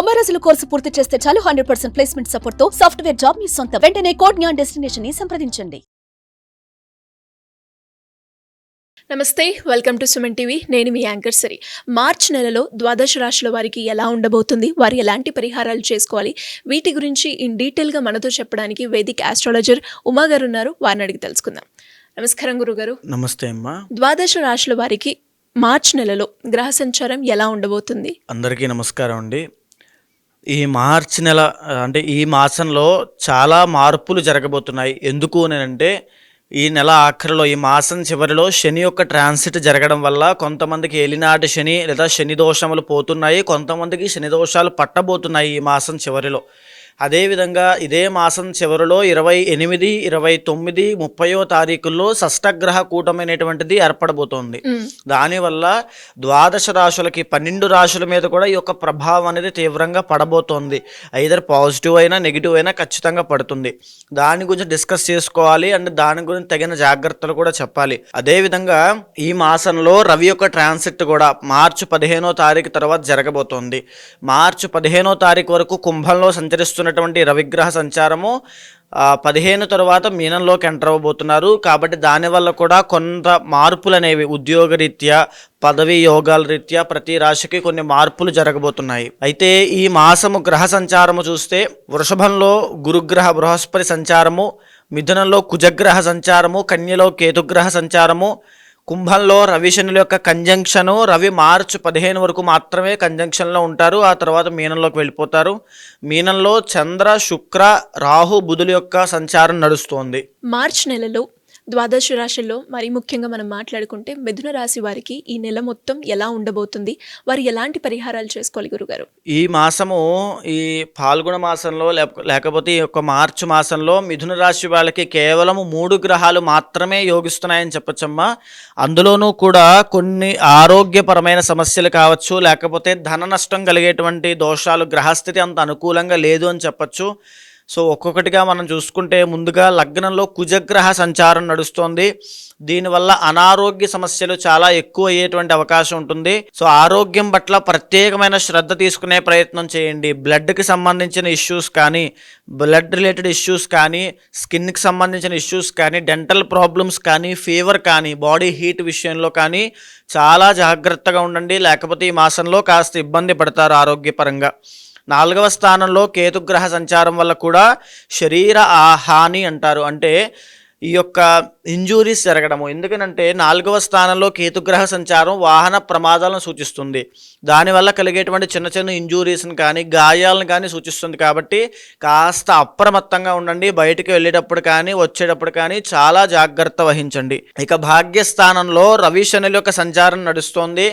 90 రోజుల కోర్సు పూర్తి చేస్తే చాలు 100% ప్లేస్మెంట్ సపోర్ట్ తో సాఫ్ట్వేర్ జాబ్ మీ సొంతం. వెంటనే కోడ్ జ్ఞాన్ డెస్టినేషన్ ని సంప్రదించండి. నమస్తే, వెల్కమ్ టు సుమన్ టీవీ. నేను మీ యాంకర్ సరి. మార్చ్ నెలలో ద్వాదశ రాశుల వారికి ఎలా ఉండబోతుంది, వారు ఎలాంటి పరిహారాలు చేసుకోవాలి, వీటి గురించి ఇన్ డీటెయిల్గా మనతో చెప్పడానికి వేదిక్ ఆస్ట్రాలజర్ ఉమా గారు ఉన్నారు. వారిని అడిగి తెలుసుకుందాం. నమస్కారం గురుగారు. నమస్తే అమ్మా. ద్వాదశ రాశుల వారికి మార్చ్ నెలలో గ్రహ సంచారం ఎలా ఉండబోతుంది? అందరికీ నమస్కారం అండి. ఈ మార్చి నెల అంటే ఈ మాసంలో చాలా మార్పులు జరగబోతున్నాయి. ఎందుకు అంటే ఈ నెల ఆఖరిలో, ఈ మాసం చివరిలో శని యొక్క ట్రాన్సిట్ జరగడం వల్ల కొంతమందికి ఏలినాటి శని లేదా శని దోషములు పోతున్నాయి, కొంతమందికి శని దోషాలు పట్టబోతున్నాయి ఈ మాసం చివరిలో. అదేవిధంగా ఇదే మాసం చివరిలో 28, 29, 30వ తారీఖుల్లో షష్టగ్రహ కూటమైనటువంటిది ఏర్పడబోతోంది. దానివల్ల ద్వాదశ రాశులకి 12 రాశుల మీద కూడా ఈ యొక్క ప్రభావం అనేది తీవ్రంగా పడబోతోంది. ఐదర్ పాజిటివ్ అయినా నెగిటివ్ అయినా ఖచ్చితంగా పడుతుంది. దాని గురించి డిస్కస్ చేసుకోవాలి అండ్ దాని గురించి తగిన జాగ్రత్తలు కూడా చెప్పాలి. అదేవిధంగా ఈ మాసంలో రవి యొక్క ట్రాన్సిట్ కూడా మార్చి 15వ తారీఖు తర్వాత జరగబోతోంది. మార్చి 15వ తారీఖు వరకు కుంభంలో సంచరిస్తున్నటువంటి రవిగ్రహ సంచారము 15 తర్వాత మీనంలోకి ఎంటర్ అవ్వబోతున్నారు. కాబట్టి దానివల్ల కూడా కొంత మార్పులు అనేవి ఉద్యోగరీత్యా, పదవి యోగాల రీత్యా ప్రతి రాశికి కొన్ని మార్పులు జరగబోతున్నాయి. అయితే ఈ మాసము గ్రహ సంచారము చూస్తే వృషభంలో గురుగ్రహ బృహస్పతి సంచారము, మిథునంలో కుజగ్రహ సంచారము, కన్యలో కేతుగ్రహ సంచారము, కుంభంలో రవి శనుల యొక్క కంజంక్షను. రవి మార్చి 15 వరకు మాత్రమే కంజంక్షన్లో ఉంటారు, ఆ తర్వాత మీనంలోకి వెళ్ళిపోతారు. మీనంలో చంద్ర, శుక్ర, రాహు, బుధుల యొక్క సంచారం నడుస్తోంది. మార్చ్ నెలలో ద్వాదశ రాశుల్లో మరి ముఖ్యంగా మనం మాట్లాడుకుంటే మిథున రాశి వారికి ఈ నెల మొత్తం ఎలా ఉండబోతుంది, వారు ఎలాంటి పరిహారాలు చేసుకోవాలి గురుగారు? ఈ మాసము ఈ పాల్గొన మాసంలో లేకపోతే ఈ యొక్క మార్చి మాసంలో మిథున రాశి వాళ్ళకి కేవలం 3 గ్రహాలు మాత్రమే యోగిస్తున్నాయని చెప్పొచ్చమ్మా. అందులోనూ కూడా కొన్ని ఆరోగ్యపరమైన సమస్యలు కావచ్చు, లేకపోతే ధన నష్టం కలిగేటువంటి దోషాలు, గ్రహస్థితి అంత అనుకూలంగా లేదు అని చెప్పచ్చు. సో ఒక్కొక్కటిగా మనం చూసుకుంటే ముందుగా లగ్నంలో కుజగ్రహ సంచారం నడుస్తోంది. దీనివల్ల అనారోగ్య సమస్యలు చాలా ఎక్కువ అయ్యేటువంటి అవకాశం ఉంటుంది. సో ఆరోగ్యం పట్ల ప్రత్యేకమైన శ్రద్ధ తీసుకునే ప్రయత్నం చేయండి. బ్లడ్కి సంబంధించిన ఇష్యూస్ కానీ, బ్లడ్ రిలేటెడ్ ఇష్యూస్ కానీ, స్కిన్కి సంబంధించిన ఇష్యూస్ కానీ, డెంటల్ ప్రాబ్లమ్స్ కానీ, ఫీవర్ కానీ, బాడీ హీట్ విషయంలో కానీ చాలా జాగ్రత్తగా ఉండండి. లేకపోతే ఈ మాసంలో కాస్త ఇబ్బంది పడతారు ఆరోగ్యపరంగా. 4వ స్థానంలో కేతుగ్రహ సంచారం వల్ల కూడా శరీర హాని అంటారు, అంటే ఈ యొక్క ఇంజూరీస్ జరగడము. ఎందుకనంటే 4వ స్థానంలో కేతుగ్రహ సంచారం వాహన ప్రమాదాలను సూచిస్తుంది. దానివల్ల కలిగేటువంటి చిన్న చిన్న ఇంజూరీస్ని కానీ, గాయాలను కానీ సూచిస్తుంది. కాబట్టి కాస్త అప్రమత్తంగా ఉండండి. బయటికి వెళ్ళేటప్పుడు కానీ, వచ్చేటప్పుడు కానీ చాలా జాగ్రత్త వహించండి. ఇక భాగ్యస్థానంలో రవి శనుల యొక్క సంచారం నడుస్తోంది.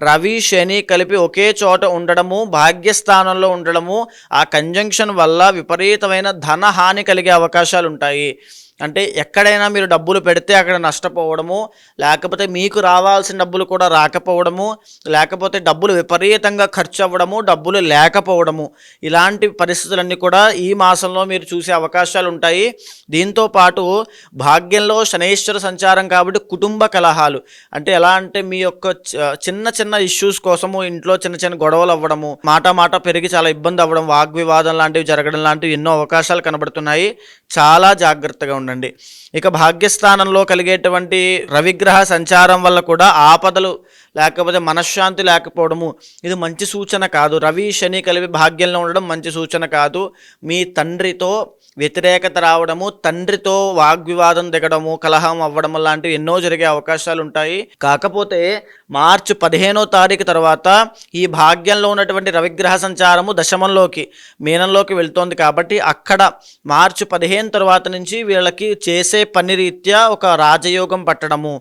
రవి శని కలిపి ఒకే చోట ఉండడము, భాగ్యస్థానంలో ఉండడము, ఆ కంజంక్షన్ వల్ల విపరీతమైన ధన హాని కలిగే అవకాశాలు ఉంటాయి. అంటే ఎక్కడైనా మీరు డబ్బులు పెడితే అక్కడ నష్టపోవడము, లేకపోతే మీకు రావాల్సిన డబ్బులు కూడా రాకపోవడము, లేకపోతే డబ్బులు విపరీతంగా ఖర్చు అవ్వడము, డబ్బులు లేకపోవడము, ఇలాంటి పరిస్థితులన్నీ కూడా ఈ మాసంలో మీరు చూసే అవకాశాలు ఉంటాయి. దీంతో పాటు భాగ్యంలో శనైశ్వర సంచారం కాబట్టి కుటుంబ కలహాలు, అంటే ఎలా అంటే మీ యొక్క చిన్న చిన్న ఇష్యూస్ కోసము ఇంట్లో చిన్న చిన్న గొడవలు అవ్వడము, మాట పెరిగి చాలా ఇబ్బంది అవ్వడం, వాగ్వివాదం లాంటివి జరగడం లాంటివి ఎన్నో అవకాశాలు కనబడుతున్నాయి. చాలా జాగ్రత్తగా ఉండండి. ఇక భాగ్యస్థానంలో కలిగేటువంటి రవిగ్రహ సంచారం వల్ల కూడా ఆపదలు లేకపోతే మనశ్శాంతి లేకపోవడము, ఇది మంచి సూచన కాదు. రవి శని కలిపి భాగ్యంలో ఉండడం మంచి సూచన కాదు. మీ తండ్రితో వ్యతిరేకత రావడము, తండ్రితో వాగ్వివాదం దిగడము, కలహం అవ్వడము లాంటివి ఎన్నో జరిగే అవకాశాలు ఉంటాయి. కాకపోతే మార్చి 15వ తారీఖు తర్వాత ఈ భాగ్యంలో ఉన్నటువంటి రవిగ్రహ సంచారము దశమంలోకి, మీనంలోకి వెళ్తోంది. కాబట్టి అక్కడ మార్చి 15 తర్వాత నుంచి వీళ్ళకి చేసే పని రీత్యా ఒక రాజయోగం పట్టడము,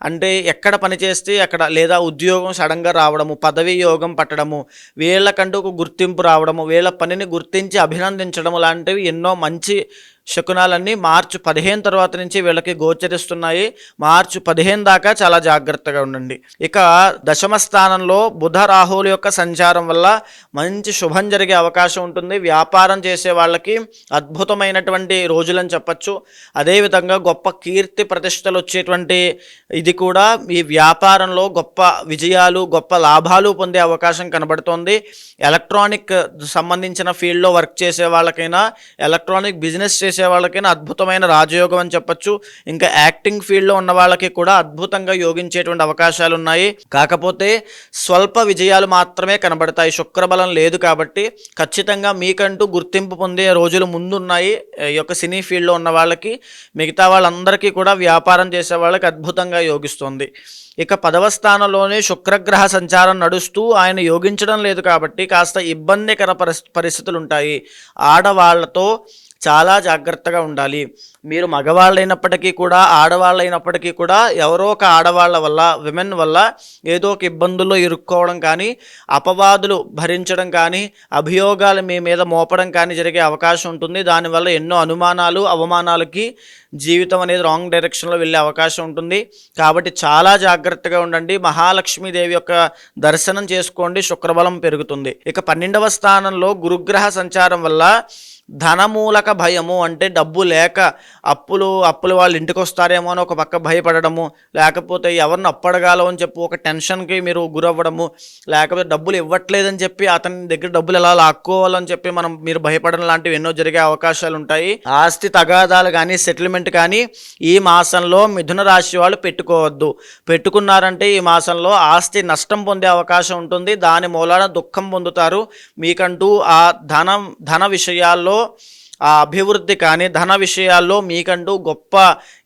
అంటే ఎక్కడ పని చేస్తే అక్కడ, లేదా ఉద్యోగం సడన్గా రావడము, పదవి యోగం పట్టడము, వీళ్ళకంటూ ఒక గుర్తింపు రావడము, వీళ్ళ పనిని గుర్తించి అభినందించడం లాంటివి ఎన్నో మంచి శకునాలన్నీ మార్చి 15 తర్వాత నుంచి వీళ్ళకి గోచరిస్తున్నాయి. మార్చి 15 దాకా చాలా జాగ్రత్తగా ఉండండి. ఇక దశమ స్థానంలో బుధ రాహువుల యొక్క సంచారం వల్ల మంచి శుభం జరిగే అవకాశం ఉంటుంది. వ్యాపారం చేసే వాళ్ళకి అద్భుతమైనటువంటి రోజులని చెప్పచ్చు. అదేవిధంగా గొప్ప కీర్తి ప్రతిష్టలు వచ్చేటువంటి ఇది కూడా ఈ వ్యాపారంలో గొప్ప విజయాలు, గొప్ప లాభాలు పొందే అవకాశం కనబడుతోంది. ఎలక్ట్రానిక్ సంబంధించిన ఫీల్డ్లో వర్క్ చేసే వాళ్ళకైనా, ఎలక్ట్రానిక్ బిజినెస్ చేసే వాళ్ళకైనా అద్భుతమైన రాజయోగం అని చెప్పచ్చు. ఇంకా యాక్టింగ్ ఫీల్డ్లో ఉన్న వాళ్ళకి కూడా అద్భుతంగా యోగించేటువంటి అవకాశాలు ఉన్నాయి. కాకపోతే స్వల్ప విజయాలు మాత్రమే కనబడతాయి. శుక్రబలం లేదు కాబట్టి ఖచ్చితంగా మీకంటూ గుర్తింపు పొందే రోజులు ముందున్నాయి ఈ యొక్క సినీ ఫీల్డ్లో ఉన్న వాళ్ళకి. మిగతా వాళ్ళందరికీ కూడా వ్యాపారం చేసే వాళ్ళకి అద్భుతంగా యోగిస్తుంది. ఇక 10వ స్థానంలోనే శుక్రగ్రహ సంచారం నడుస్తూ ఆయన యోగించడం లేదు కాబట్టి కాస్త ఇబ్బందికర పరిస్థితులు ఉంటాయి. ఆడవాళ్లతో చాలా జాగ్రత్తగా ఉండాలి. మీరు మగవాళ్ళైనప్పటికీ కూడా, ఆడవాళ్ళైనప్పటికీ కూడా ఎవరో ఒక ఆడవాళ్ళ వల్ల, విమెన్ వల్ల ఏదో ఒక ఇబ్బందుల్లో ఇరుక్కోవడం కానీ, అపవాదులు భరించడం కానీ, అభియోగాలు మీ మీద మోపడం కానీ జరిగే అవకాశం ఉంటుంది. దానివల్ల ఎన్నో అనుమానాలు, అవమానాలకి జీవితం అనేది రాంగ్ డైరెక్షన్లో వెళ్ళే అవకాశం ఉంటుంది. కాబట్టి చాలా జాగ్రత్తగా ఉండండి. మహాలక్ష్మీదేవి యొక్క దర్శనం చేసుకోండి, శుక్రబలం పెరుగుతుంది. ఇక 12వ స్థానంలో గురుగ్రహ సంచారం వల్ల ధనమూలక భయము, అంటే డబ్బు లేక అప్పులు వాళ్ళ ఇంటికి వస్తారేమో అని ఒక పక్క భయపడము, లేకపోతే ఎవరిని అప్పడగాలో అని చెప్పి ఒక టెన్షన్కి మీరు గురవ్వడము, లేకపోతే డబ్బులు ఇవ్వట్లేదని చెప్పి అతని దగ్గర డబ్బులు ఎలా లాక్కోవాలని చెప్పి మీరు భయపడడం లాంటివి ఎన్నో జరిగే అవకాశాలు ఉంటాయి. ఆస్తి తగాదాలు కానీ, సెటిల్మెంట్ కానీ ఈ మాసంలో మిథున రాశి వాళ్ళు పెట్టుకోవద్దు. పెట్టుకున్నారంటే ఈ మాసంలో ఆస్తి నష్టం పొందే అవకాశం ఉంటుంది. దాని మూలాన దుఃఖం పొందుతారు. మీకంటూ ఆ ధన విషయాల్లో, ఆ అభివృద్ధి కానీ, ధన విషయాల్లో మీకంటూ గొప్ప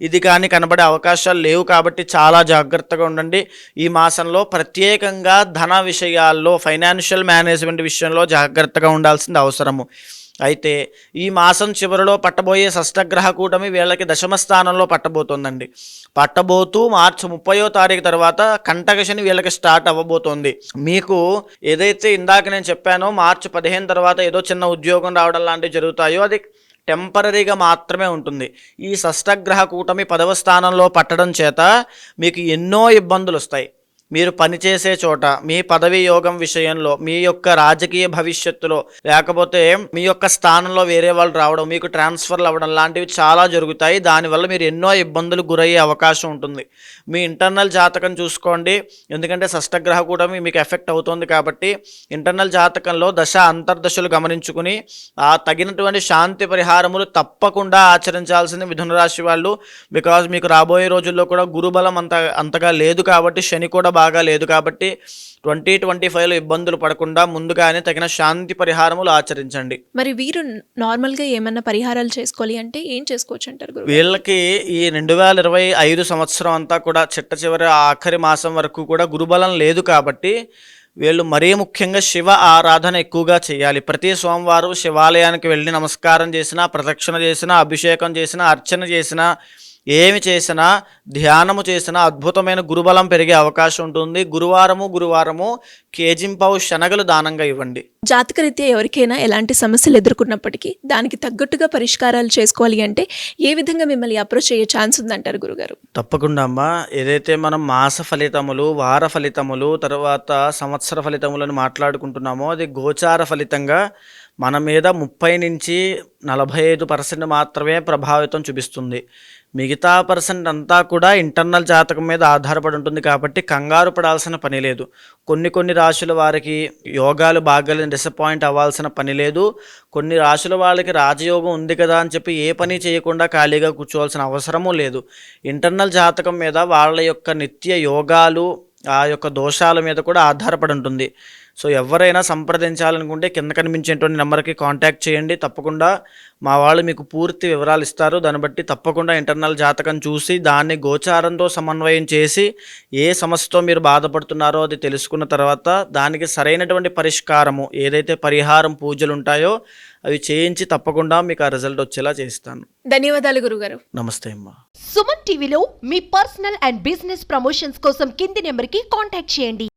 ఇది కానీ కనబడే అవకాశాలు లేవు. కాబట్టి చాలా జాగ్రత్తగా ఉండండి. ఈ మాసంలో ప్రత్యేకంగా ధన విషయాల్లో, ఫైనాన్షియల్ మేనేజ్మెంట్ విషయంలో జాగ్రత్తగా ఉండాల్సింది అవసరము. అయితే ఈ మాసం చివరిలో పట్టబోయే షష్టగ్రహ కూటమి వీళ్ళకి దశమ స్థానంలో పట్టబోతోందండి. పట్టబోతూ మార్చి 30వ తారీఖు తర్వాత కంటకశని వీళ్ళకి స్టార్ట్ అవ్వబోతోంది. మీకు ఏదైతే ఇందాక నేను చెప్పానో మార్చి 15 తర్వాత ఏదో చిన్న ఉద్యోగం రావడం లాంటివి జరుగుతాయో అది టెంపరీగా మాత్రమే ఉంటుంది. ఈ షష్టగ్రహ కూటమి 10వ స్థానంలో పట్టడం చేత మీకు ఎన్నో ఇబ్బందులు వస్తాయి. మీరు పనిచేసే చోట, మీ పదవి యోగం విషయంలో, మీ యొక్క రాజకీయ భవిష్యత్తులో, లేకపోతే మీ యొక్క స్థానంలో వేరే వాళ్ళు రావడం, మీకు ట్రాన్స్ఫర్లు అవ్వడం లాంటివి చాలా జరుగుతాయి. దానివల్ల మీరు ఎన్నో ఇబ్బందులు గురయ్యే అవకాశం ఉంటుంది. మీ ఇంటర్నల్ జాతకం చూసుకోండి. ఎందుకంటే షష్టగ్రహ కూడా మీకు ఎఫెక్ట్ అవుతుంది కాబట్టి ఇంటర్నల్ జాతకంలో దశ అంతర్దశలు గమనించుకుని ఆ తగినటువంటి శాంతి పరిహారములు తప్పకుండా ఆచరించాల్సింది మిథున రాశి వాళ్ళు. బికాజ్ మీకు రాబోయే రోజుల్లో కూడా గురుబలం అంతగా లేదు కాబట్టి, శని కూడా బాగా లేదు కాబట్టి 2025లో ఇబ్బందులు పడకుండా ముందుగానే తగిన శాంతి పరిహారములు ఆచరించండి. మరి వీరు నార్మల్గా ఏమన్నా పరిహారాలు చేసుకోవాలి అంటే ఏం చేసుకోవచ్చు అంటారు? వీళ్ళకి ఈ 2025 సంవత్సరం అంతా కూడా చిట్ట చివరి ఆఖరి మాసం వరకు కూడా గురుబలం లేదు కాబట్టి వీళ్ళు మరీ ముఖ్యంగా శివ ఆరాధన ఎక్కువగా చేయాలి. ప్రతి సోమవారం శివాలయానికి వెళ్ళి నమస్కారం చేసినా, ప్రదక్షిణ చేసినా, అభిషేకం చేసినా, అర్చన చేసినా, ఏమి చేసినా, ధ్యానము చేసినా అద్భుతమైన గురుబలం పెరిగే అవకాశం ఉంటుంది. గురువారము కేజింపావు శనగలు దానంగా ఇవ్వండి. జాతకరీత్యా ఎవరికైనా ఎలాంటి సమస్యలు ఎదుర్కొన్నప్పటికీ దానికి తగ్గట్టుగా పరిష్కారాలు చేసుకోవాలి అంటే ఏ విధంగా మిమ్మల్ని అప్రోచ్ అయ్యే ఛాన్స్ ఉందంటారు గురుగారు? తప్పకుండా అమ్మా. ఏదైతే మనం మాస ఫలితములు, వార ఫలితములు, తర్వాత సంవత్సర ఫలితములను మాట్లాడుకుంటున్నామో అది గోచార ఫలితంగా మన మీద 30 నుంచి 45% మాత్రమే ప్రభావితం చూపిస్తుంది. మిగతా % అంతా కూడా ఇంటర్నల్ జాతకం మీద ఆధారపడి ఉంటుంది కాబట్టి కంగారు పడాల్సిన పని లేదు. కొన్ని రాశుల వారికి యోగాలు బాగా డిసప్పాయింట్ అవ్వాల్సిన పని లేదు. కొన్ని రాశుల వాళ్ళకి రాజయోగం ఉంది కదా అని చెప్పి ఏ పని చేయకుండా ఖాళీగా కూర్చోవాల్సిన అవసరమూ లేదు. ఇంటర్నల్ జాతకం మీద వాళ్ళ యొక్క నిత్య యోగాలు, ఆ యొక్క దోషాల మీద కూడా ఆధారపడి ఉంటుంది. సో ఎవరైనా సంప్రదించాలనుకుంటే కింద కనిపించేటువంటి నెంబర్కి కాంటాక్ట్ చేయండి. తప్పకుండా మా వాళ్ళు మీకు పూర్తి వివరాలు ఇస్తారు. దాన్ని బట్టి తప్పకుండా ఇంటర్నల్ జాతకం చూసి దాన్ని గోచారంతో సమన్వయం చేసి ఏ సమస్యతో మీరు బాధపడుతున్నారో అది తెలుసుకున్న తర్వాత దానికి సరైనటువంటి పరిష్కారము, ఏదైతే పరిహారం పూజలు ఉంటాయో అవి చేయించి తప్పకుండా మీకు ఆ రిజల్ట్ వచ్చేలా చేస్తాను. ధన్యవాదాలు గురుగారు. నమస్తే అమ్మా. సుమన్ టీవీలో మీ పర్సనల్ అండ్ బిజినెస్ ప్రమోషన్స్ కోసం కింది నెంబర్కి కాంటాక్ట్ చేయండి.